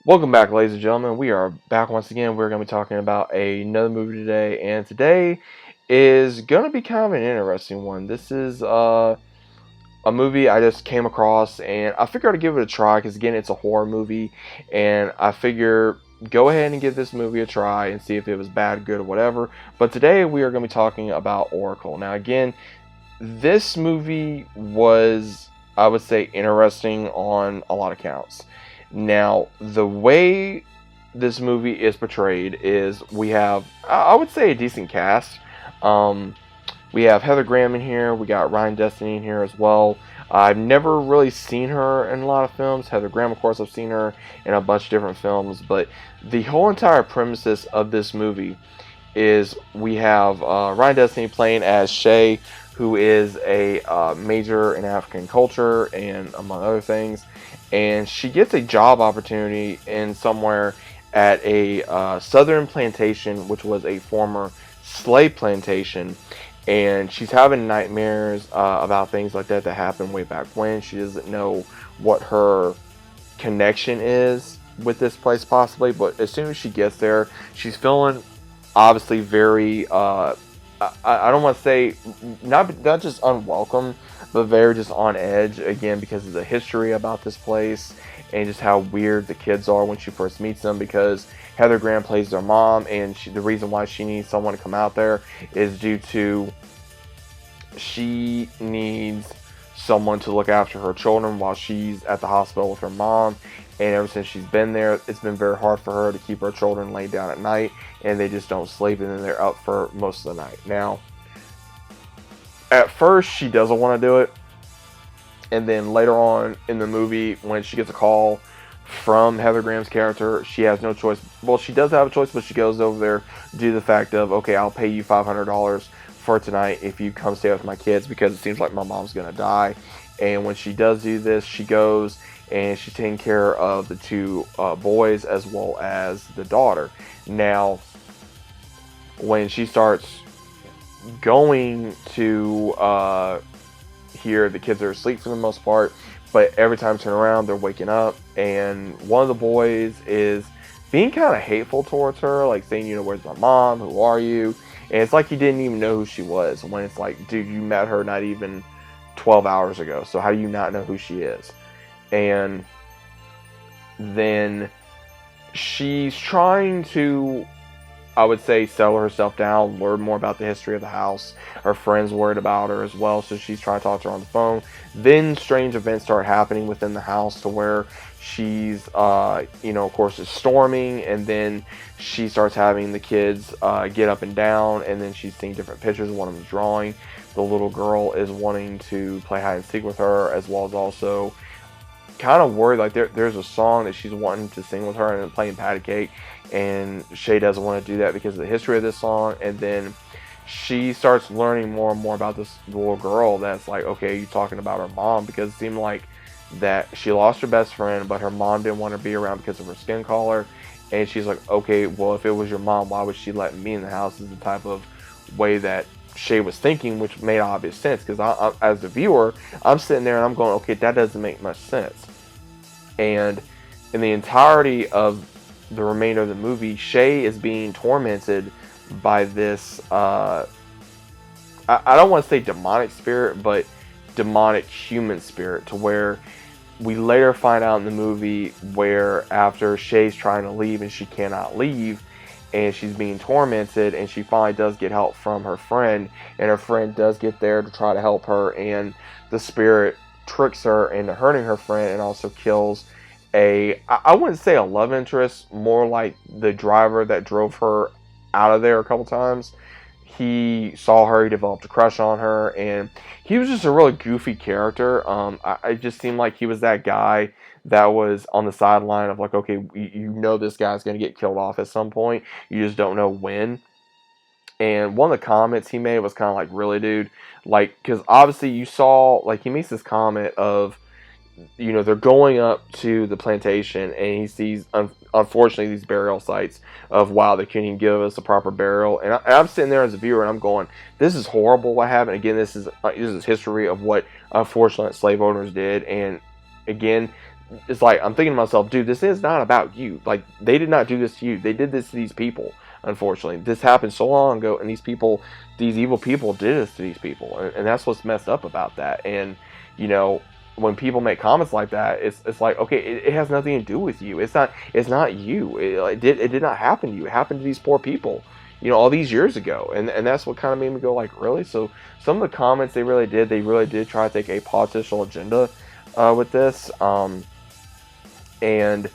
Welcome back, ladies and gentlemen. We are back once again. We're going to be talking about another movie today, and today is going to be kind of an interesting one. This is a movie I just came across, and I figured I'd give it a try because, again, it's a horror movie, and I figure go ahead and give this movie a try and see if it was bad, good, or whatever. But today we are going to be talking about Oracle. Now, again, this movie was, I would say, interesting on a lot of counts. Now, the way this movie is portrayed is we have, I would say, a decent cast. Um, we have Heather Graham in here. We got Ryan Destiny in here as well. I've never really seen her in a lot of films. Heather Graham, of course, I've seen her in a bunch of different films. But the whole entire premises of this movie is we have Ryan Destiny playing as Shay, who is a major in African culture and among other things. And she gets a job opportunity in somewhere at a southern plantation, which was a former slave plantation. And she's having nightmares about things like that happened way back when. She doesn't know what her connection is with this place possibly, but as soon as she gets there, she's feeling obviously very I don't want to say not just unwelcome, but very just on edge again because of the history about this place and just how weird the kids are when she first meets them. Because Heather Graham plays their mom, and the reason why she needs someone to come out there is due to she needs someone to look after her children while she's at the hospital with her mom. And ever since she's been there, it's been very hard for her to keep her children laid down at night, and they just don't sleep, and then they're up for most of the night. Now, at first, she doesn't want to do it, and then later on in the movie, when she gets a call from Heather Graham's character, she has no choice. Well, she does have a choice, but she goes over there due to the fact of, okay, I'll pay you $500 for tonight if you come stay with my kids because it seems like my mom's going to die. And when she does do this, she goes and she's taking care of the two boys as well as the daughter. Now, when she starts going to here, the kids are asleep for the most part, but every time I turn around, they're waking up, and one of the boys is being kind of hateful towards her, like saying, where's my mom? Who are you? And it's like he didn't even know who she was, when it's like, dude, you met her not even 12 hours ago, so how do you not know who she is? And then she's trying to, I would say, settle herself down, learn more about the history of the house. Her friends worried about her as well, so she's trying to talk to her on the phone. Then strange events start happening within the house to where she's, of course, it's storming, and then she starts having the kids get up and down, and then she's seeing different pictures. One of them's drawing. The little girl is wanting to play hide and seek with her, as well as also kind of worried, like there's a song that she's wanting to sing with her and playing patty cake, and Shay doesn't want to do that because of the history of this song. And then she starts learning more and more about this little girl that's like, okay, you talking about her mom, because it seemed like that she lost her best friend, but her mom didn't want her to be around because of her skin color. And she's like, okay, well, if it was your mom, why would she let me in the house? Is the type of way that Shay was thinking, which made obvious sense, because I, as the viewer, I'm sitting there and I'm going, okay, that doesn't make much sense. And in the entirety of the remainder of the movie, Shay is being tormented by this, I don't want to say demonic spirit, but demonic human spirit, to where we later find out in the movie where after Shay's trying to leave and she cannot leave, and she's being tormented, and she finally does get help from her friend, and her friend does get there to try to help her, and the spirit tricks her into hurting her friend and also kills I wouldn't say a love interest, more like the driver that drove her out of there a couple times. He saw her, he developed a crush on her, and he was just a really goofy character. I just seemed like he was that guy that was on the sideline of like, okay, this guy's going to get killed off at some point. You just don't know when. And one of the comments he made was kind of like, really, dude? Like, because obviously you saw, like, he makes this comment of, they're going up to the plantation, and he sees, unfortunately, these burial sites of, wow, they couldn't even give us a proper burial. And I'm sitting there as a viewer, and I'm going, this is horrible what happened. Again, this is history of what unfortunate slave owners did. And again, it's like I'm thinking to myself, dude, this is not about you. Like, they did not do this to you. They did this to these people. Unfortunately, this happened so long ago, and these evil people did this to these people, and that's what's messed up about that. And you know, when people make comments like that, it's like, okay, it has nothing to do with you. It's not you. It did not happen to you. It happened to these poor people, all these years ago, and that's what kind of made me go like, really. So some of the comments they really did try to take a political agenda with this. And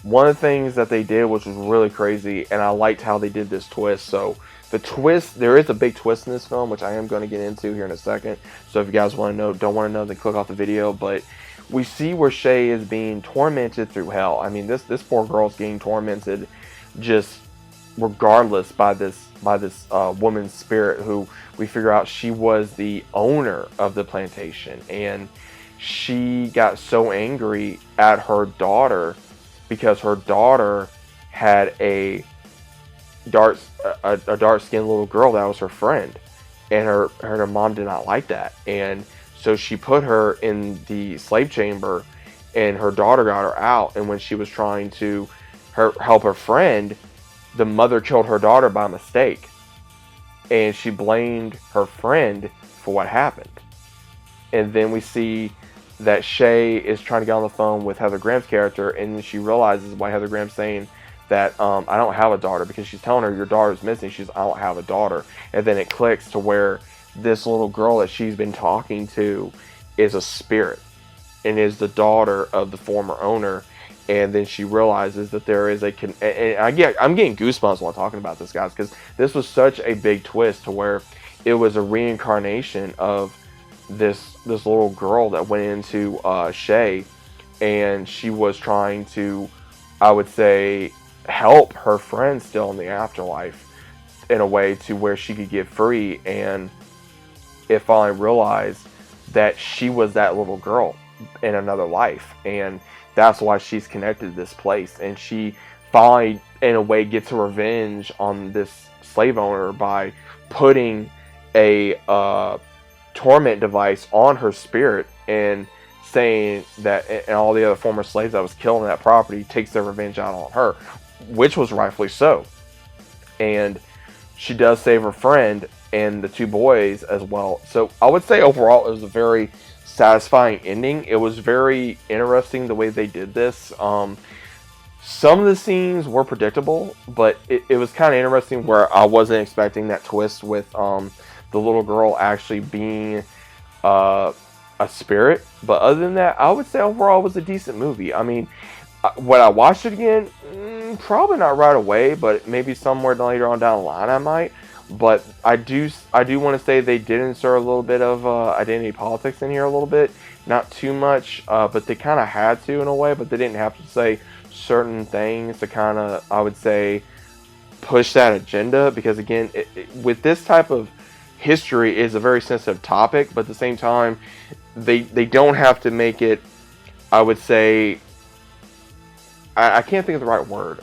one of the things that they did, which was really crazy, and I liked how they did this twist. So the twist, there is a big twist in this film, which I am going to get into here in a second. So if you guys don't want to know, then click off the video. But we see where Shay is being tormented through hell. I mean, this poor girl's getting tormented, just regardless by this woman's spirit, who we figure out she was the owner of the plantation, and she got so angry at her daughter because her daughter had a dark skinned little girl that was her friend, and her mom did not like that, and so she put her in the slave chamber, and her daughter got her out, and when she was trying to help her friend, the mother killed her daughter by mistake, and she blamed her friend for what happened. And then we see that Shay is trying to get on the phone with Heather Graham's character, and she realizes why Heather Graham's saying that I don't have a daughter, because she's telling her your daughter's missing. She's, I don't have a daughter. And then it clicks to where this little girl that she's been talking to is a spirit and is the daughter of the former owner. And then she realizes that there is and I'm getting goosebumps while talking about this, guys, because this was such a big twist to where it was a reincarnation of this little girl that went into Shay, and she was trying to, I would say, help her friend still in the afterlife in a way to where she could get free. And it finally realized that she was that little girl in another life, and that's why she's connected to this place. And she finally, in a way, gets her revenge on this slave owner by putting a torment device on her spirit, and saying that, and all the other former slaves that was killed on that property, takes their revenge out on her, which was rightfully so. And she does save her friend and the two boys as well. So I would say overall it was a very satisfying ending. It was very interesting the way they did this. Some of the scenes were predictable, but it was kind of interesting where I wasn't expecting that twist with the little girl actually being a spirit. But other than that, I would say overall it was a decent movie. I mean, when I watched it again, probably not right away, but maybe somewhere later on down the line I might. But I do want to say they did insert a little bit of identity politics in here a little bit. Not too much, but they kind of had to in a way, but they didn't have to say certain things to kind of, I would say, push that agenda. Because again, with this type of history, is a very sensitive topic, but at the same time, they don't have to make it, I would say, I can't think of the right word.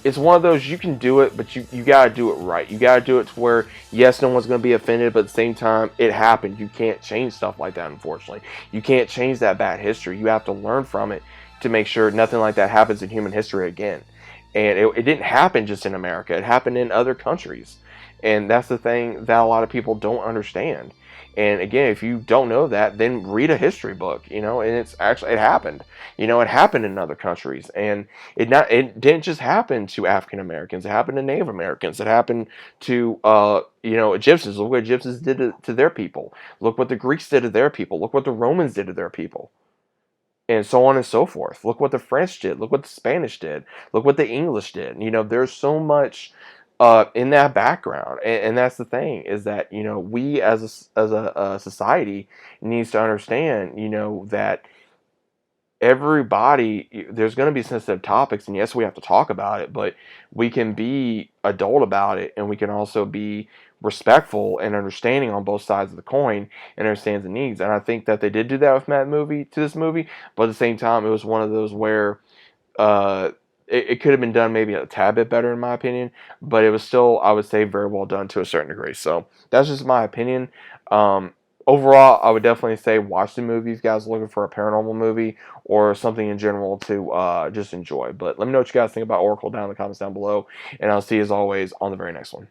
It's one of those, you can do it, but you got to do it right. You got to do it to where, yes, no one's going to be offended, but at the same time, it happened. You can't change stuff like that, unfortunately. You can't change that bad history. You have to learn from it to make sure nothing like that happens in human history again. And it didn't happen just in America. It happened in other countries. And that's the thing that a lot of people don't understand. And again, if you don't know that, then read a history book, and it happened. It happened in other countries, and it didn't just happen to African Americans. It happened to Native Americans. It happened to Egyptians. Look what Egyptians did to their people. Look what the Greeks did to their people. Look what the Romans did to their people. And so on and so forth. Look what the French did. Look what the Spanish did. Look what the English did. There's so much in that background, and that's the thing, is that we as a society needs to understand that everybody, there's going to be sensitive topics, and yes, we have to talk about it, but we can be adult about it, and we can also be respectful and understanding on both sides of the coin, and understands the needs. And I think that they did do that with this movie, but at the same time, it was one of those where it could have been done maybe a tad bit better in my opinion, but it was still, I would say, very well done to a certain degree. So that's just my opinion. overall, I would definitely say watch the movie if you guys are looking for a paranormal movie or something in general to just enjoy. But let me know what you guys think about Oracle down in the comments down below, and I'll see you as always on the very next one.